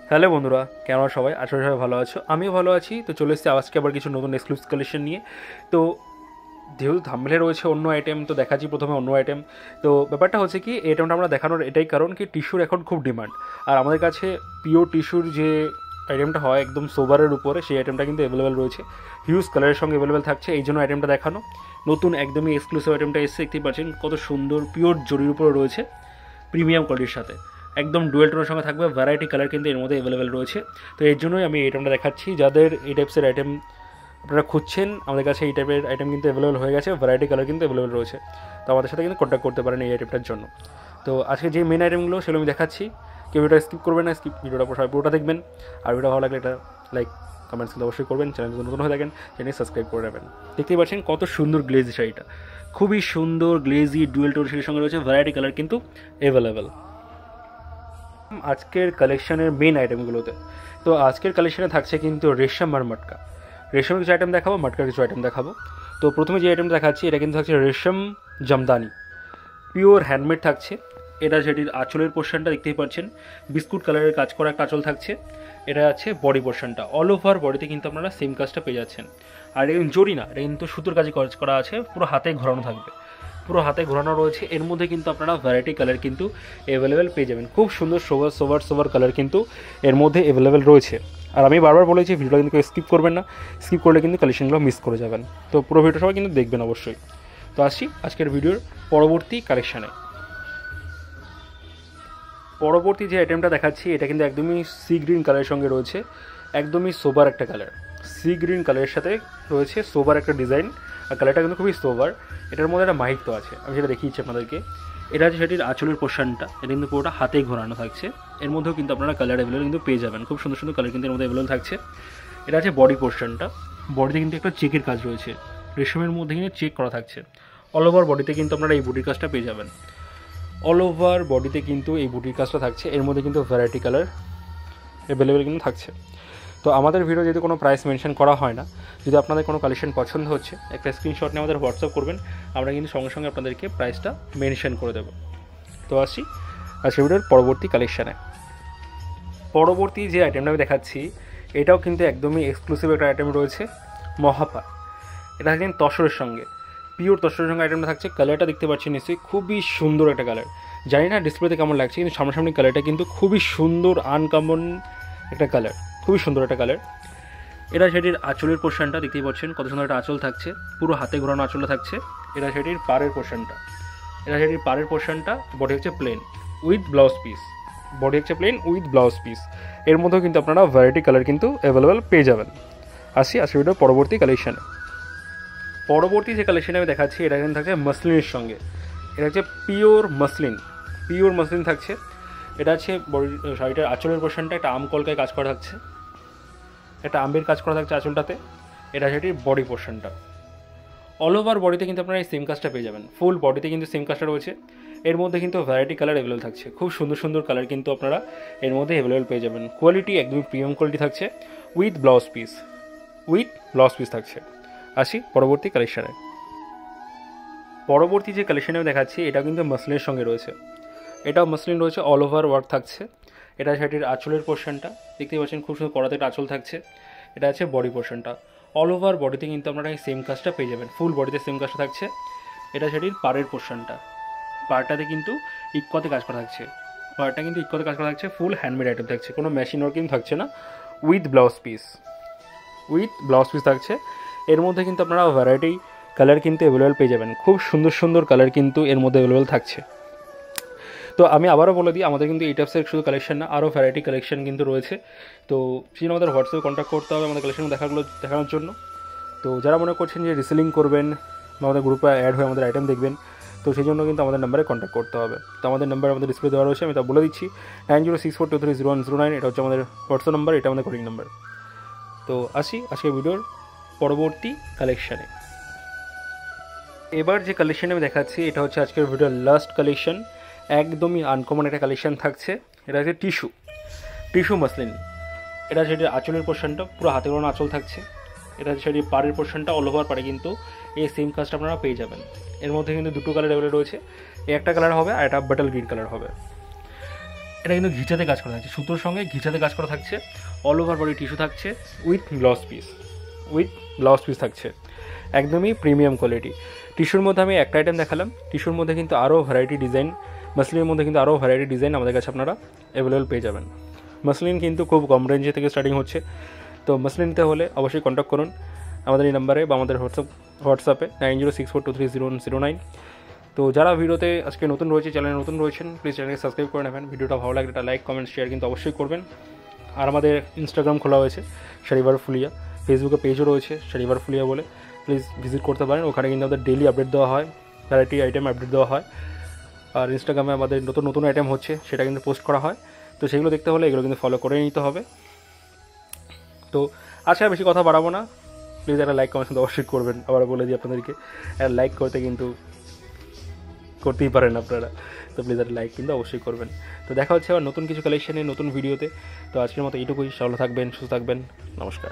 Hello বন্ধুরা, কেমন সবাই? আশা করি সবাই ভালো আছো। আমিও ভালো আছি। তো চলে এসেছি আজকে আবার কিছু নতুন এক্সক্লুসিভ কালেকশন নিয়ে। তো যেহেতু থাম্বনেলে রয়েছে অন্য আইটেম, তো দেখাচ্ছি প্রথমে অন্য আইটেম। তো ব্যাপারটা হচ্ছে কি, এই আইটেমটা আমরা দেখানোর এটাই কারণ কি, টিস্যুর এখন খুব ডিমান্ড। আর আমাদের কাছে পিওর টিস্যুর যে আইটেমটা হয় একদম সোবারের উপরে, সেই আইটেমটা কিন্তু অ্যাভেলেবেল রয়েছে। হিউজ কালারের সঙ্গে অ্যাভেলেবেল থাকছে, এই জন্য আইটেমটা দেখানো। নতুন একদমই এক্সক্লুসিভ আইটেমটা এসে দেখতেই পাচ্ছেন কত সুন্দর পিওর জরির উপরে রয়েছে, প্রিমিয়াম কোয়ালিটির সাথে একদম ডুয়েল টোনের সঙ্গে থাকবে। ভ্যারাইটি কালার কিন্তু এর মধ্যে অ্যাভেলেবেল রয়েছে। তো এর জন্যই আমি এই আইটেমটা দেখাচ্ছি। যাদের এই টাইপসের আইটেম আপনারা খুঁজছেন, আমাদের কাছে এই টাইপের আইটেম কিন্তু অ্যাভেলেবেল হয়ে গেছে। ভ্যারাইটি কালার কিন্তু অ্যাভেলেবেল রয়েছে। তো আমাদের সাথে কিন্তু কন্ট্যাক্ট করতে পারেন এই আইটেমটার জন্য। তো আজকে যে মেন আইটেমগুলো সেগুলো আমি দেখাচ্ছি। কেউ ভিডিওটা স্কিপ করবেন না, ভিডিওটা সবাই পুরোটা দেখবেন। আর ভিডিও ভালো লাগলে একটা লাইক কমেন্টস কিন্তু অবশ্যই করবেন। চ্যানেল যদি নতুন হয়ে থাকেন চ্যানেল সাবস্ক্রাইব করে নেবেন। দেখতেই পাচ্ছেন কত সুন্দর গ্লেজি শাড়িটা, খুবই সুন্দর গ্লেজি ডুয়েল টোন শাড়ির সঙ্গে রয়েছে ভ্যারাইটি কালার কিন্তু অ্যাভেলেবেল আজকের কালেকশনের মেন আইটেমগুলোতে। তো আজকের কালেকশনে থাকছে কিন্তু রেশম আর মটকা। রেশমের কিছু আইটেম দেখাবো, মটকার কিছু আইটেম দেখাবো। তো প্রথমে যে আইটেমটা দেখাচ্ছি এটা কিন্তু থাকছে রেশম জামদানি, পিওর হ্যান্ডমেড থাকছে। এটা যেটির আঁচলের পোর্শনটা দেখতেই পাচ্ছেন, বিস্কুট কালারের কাজ করা একটা আঁচল থাকছে। এটা আছে বডি পোর্শনটা, অল ওভার বডিতে কিন্তু আপনারা সেম কাজটা পেয়ে যাচ্ছেন। আর এটা কিন্তু জরি না, এটা কিন্তু সুতোর কাজে কাজ করা আছে, পুরো হাতে ঘোরানো থাকবে, পুরো হাতে ঘোরানো রয়েছে। এর মধ্যে কিন্তু আপনারা ভ্যারাইটি কালার কিন্তু অ্যাভেলেবেল পেয়ে যাবেন। খুব সুন্দর সোভার কালার কিন্তু এর মধ্যে অ্যাভেলেবেল রয়েছে। আর আমি বারবার বলেছি ভিডিওটা কিন্তু স্কিপ করবেন না, স্কিপ করলে কিন্তু কালেকশনগুলো মিস করে যাবেন। তো পুরো ভিডিও সবাই কিন্তু দেখবেন অবশ্যই। তো আসছি আজকের ভিডিওর পরবর্তী কালেকশানে। পরবর্তী যে আইটেমটা দেখাচ্ছি এটা কিন্তু একদমই সি গ্রিন কালারের সঙ্গে রয়েছে, একদমই সোবার একটা কালার। সি গ্রিন কালারের সাথে রয়েছে সোবার একটা ডিজাইন, আর কালারটা কিন্তু খুবই সোবার। এটার মধ্যে একটা মাহিত্য আছে, আমি সেটা দেখিয়েছি আপনাদেরকে। এটা হচ্ছে সেটির আঁচলের পোর্শনটা, এটা কিন্তু পুরোটা হাতেই ঘোরানো থাকছে। এর মধ্যেও কিন্তু আপনারা কালার অ্যাভেলেবল কিন্তু পেয়ে যাবেন, খুব সুন্দর সুন্দর কালার কিন্তু এর মধ্যে অ্যাভেলেবল থাকছে। এটা আছে বডি পোর্শনটা, বডিতে কিন্তু একটা চেকের কাজ রয়েছে, রেশমের মধ্যে কিন্তু চেক করা থাকছে। অল ওভার বডিতে কিন্তু আপনারা এই বুটির কাজটা পেয়ে যাবেন। অল ওভার বডিতে কিন্তু এই বুটির কাজটা থাকছে। এর মধ্যে কিন্তু ভ্যারাইটি কালার অ্যাভেলেবেল কিন্তু থাকছে। তো আমাদের ভিডিও যদি কোনো প্রাইস মেনশন করা হয় না, যদি আপনাদের কোনো কালেকশন পছন্দ হচ্ছে একটা স্ক্রিনশট নিয়ে আমাদের হোয়াটসঅ্যাপ করবেন, আমরা কিন্তু সঙ্গে সঙ্গে আপনাদেরকে প্রাইসটা মেনশন করে দেবো। তো আসি আজকের ভিডিওর পরবর্তী কালেকশানে। পরবর্তী যে আইটেমটা আমি দেখাচ্ছি এটাও কিন্তু একদমই এক্সক্লুসিভ একটা আইটেম রয়েছে, মহাপা। এটা কিন্তু তসরের সঙ্গে, পিওর তসরের সঙ্গে আইটেমটা থাকছে। কালারটা দেখতে পাচ্ছেন নিশ্চয়ই, খুবই সুন্দর একটা কালার। জানি না ডিসপ্লেতে কেমন লাগছে, কিন্তু সামনাসামনি কালারটা কিন্তু খুবই সুন্দর, আনকমন একটা কালার, খুবই সুন্দর একটা কালার। এটা সেটির আঁচলের পোর্শনটা দেখতেই পাচ্ছেন, কত সুন্দর একটা আঁচল থাকছে, পুরো হাতে ঘোরানো আঁচলটা থাকছে। এটা সেটির পাড়ের পোর্শনটা, এটা সেটির পাড়ের পোর্শনটা। বডি হচ্ছে plain with blouse piece, body হচ্ছে প্লেন উইথ ব্লাউজ পিস। এর মধ্যেও কিন্তু আপনারা ভ্যারাইটি কালার কিন্তু অ্যাভেলেবেল পেয়ে যাবেন। আসি আজকের ভিডিওর পরবর্তী কালেকশানে। পরবর্তী যে কালেকশন আমি দেখাচ্ছি এটা কিন্তু থাকছে মাসলিনের সঙ্গে। এটা হচ্ছে পিওর মাসলিন থাকছে। এটা আছে বডি শাড়িটার আঁচলের পোর্শনটা, একটা আম কলকায় কাজ করা থাকছে, একটা আমের কাজ করা থাকছে আঁচলটাতে। এটা সেটির বডি পোর্শনটা। অল ওভার বডিতে কিন্তু আপনারা এই সেম কাজটা পেয়ে যাবেন, ফুল বডিতে কিন্তু সেম কাজটা রয়েছে। এর মধ্যে কিন্তু ভ্যারাইটি কালার অ্যাভেলেবল থাকছে, খুব সুন্দর সুন্দর কালার কিন্তু আপনারা এর মধ্যে অ্যাভেলেবল পেয়ে যাবেন। কোয়ালিটি একদমই প্রিমিয়াম কোয়ালিটি থাকছে, উইথ ব্লাউজ পিস থাকছে। আসি পরবর্তী কালেকশানে। পরবর্তী যে কালেকশানে আমি দেখাচ্ছি এটা কিন্তু মাসলিনের সঙ্গে রয়েছে। এটাও মাসলিন রয়েছে, অল ওভার ওয়ার্ক থাকছে। এটা শাড়ির আঁচলের পোর্শনটা দেখতেই পাচ্ছেন, খুব সুন্দর কড়াতে একটা আঁচল থাকছে। এটা আছে বডি পোর্শনটা, অল ওভার বডিতে কিন্তু আপনারা এই সেম কাজটা পেয়ে যাবেন, ফুল বডিতে সেম কাজটা থাকছে। এটা শাড়ির পাড়ের পোর্শনটা, পাড়টাতে কিন্তু ইক্কতে কাজ করা থাকছে, পাড়টা কিন্তু ইক্কতে কাজ করা থাকছে, ফুল হ্যান্ডমেড আইটেম থাকছে, কোনো মেশিন ওয়ার্কিং থাকছে না, উইথ ব্লাউজ পিস থাকছে। এর মধ্যে কিন্তু আপনারা ভ্যারাইটি কালার কিন্তু অ্যাভেলেবেল পেয়ে যাবেন, খুব সুন্দর সুন্দর কালার কিন্তু এর মধ্যে অ্যাভেলেবেল থাকছে। তো আমি আবারও বলে দিই, আমাদের কিন্তু এই টাইপসের শুধু কালেকশন না, আরও ভ্যারাইটি কালেকশন কিন্তু রয়েছে। তো সেই আমাদের হোয়াটসঅ্যাপে কন্ট্যাক্ট করতে হবে আমাদের কালেকশন দেখানোর জন্য। তো যারা মনে করছেন যে রিসেলিং করবেন বা আমাদের গ্রুপে অ্যাড হয়ে আমাদের আইটেম দেখবেন, তো সেই জন্য কিন্তু আমাদের নাম্বারে কন্ট্যাক্ট করতে হবে। তো আমাদের নাম্বার আমাদের ডিসপ্লে দেওয়া রয়েছে, আমি তা বলে দিচ্ছি 9064230109। এটা হচ্ছে আমাদের হোয়াটসঅ্যাপ নাম্বার, এটা আমাদের কলিং নাম্বার। তো আসি আজকের ভিডিওর পরবর্তী কালেকশানে। এবার যে কালেকশান আমি দেখাচ্ছি এটা হচ্ছে আজকের ভিডিওর লাস্ট কালেকশন, একদমই আনকমন একটা কালেকশান থাকছে। এটা হচ্ছে টিস্যু মাসলিন। এটা সেটির আঁচলের পোর্শনটা, পুরো হাতে গোড়ানো আঁচল থাকছে। এটা সেটির পাড়ের পোর্শনটা, অল ওভার পাড়ে কিন্তু এই সেম কাজটা আপনারা পেয়ে যাবেন। এর মধ্যে কিন্তু দুটো কালার অ্যাভেলেবল রয়েছে, একটা কালার হবে আর একটা বাটল গ্রিন কালার হবে। এটা কিন্তু ঘিচাতে কাজ করা থাকছে, সুতোর সঙ্গে ঘিচাতে কাজ করা থাকছে। অল ওভার বডি টিস্যু থাকছে উইথ ব্লাউজ পিস থাকছে, একদমই প্রিমিয়াম কোয়ালিটি। টিস্যুর মধ্যে আমি একটা আইটেম দেখালাম, টিস্যুর মধ্যে কিন্তু আরও ভ্যারাইটি ডিজাইন, মাসলিনের মধ্যে কিন্তু আরও ভ্যারাইটি ডিজাইন আমাদের কাছে আপনারা অ্যাভেলেবল পেয়ে যাবেন। মাসলিন কিন্তু খুব কম রেঞ্জে থেকে স্টার্টিং হচ্ছে, তো মাসলিন নিতে হলে অবশ্যই কন্ট্যাক্ট করুন আমাদের এই নাম্বারে বা আমাদের হোয়াটসঅ্যাপে 9064230109। তো যারা ভিডিওতে আজকে নতুন রয়েছে, চ্যানেলে নতুন রয়েছেন, প্লিজ চ্যানেলকে সাবস্ক্রাইব করে নেবেন। ভিডিওটা ভালো লাগলে একটা লাইক, কমেন্ট, শেয়ার কিন্তু অবশ্যই করবেন। আর আমাদের ইনস্টাগ্রাম খোলা হয়েছে শাড়িবার ফুলিয়া, ফেসবুকে পেজও রয়েছে শাড়িবার ফুলিয়া বলে, প্লিজ ভিজিট করতে পারেন। ওখানে কিন্তু আমাদের ডেইলি আপডেট দেওয়া হয়, ভ্যারাইটি আইটেম আপডেট দেওয়া হয়। আর ইনস্টাগ্রামে আমাদের নতুন নতুন আইটেম হচ্ছে, সেটা কিন্তু পোস্ট করা হয়। তো সেগুলো দেখতে হলে এগুলো কিন্তু ফলো করে নিতে হবে। তো আজকে আর বেশি কথা বাড়াবো না, প্লিজ একটা লাইক, কমেন্ট কিন্তু অবশ্যই করবেন। আবার বলে দিই আপনাদেরকে, একটা লাইক করতে কিন্তু করতেই পারেন আপনারা, তো প্লিজ একটা লাইক কিন্তু অবশ্যই করবেন। তো দেখা হচ্ছে আবার নতুন কিছু কালেকশনে, নতুন ভিডিওতে। তো আজকের মতো এইটুকুই, ভালো থাকবেন, সুস্থ থাকবেন, নমস্কার।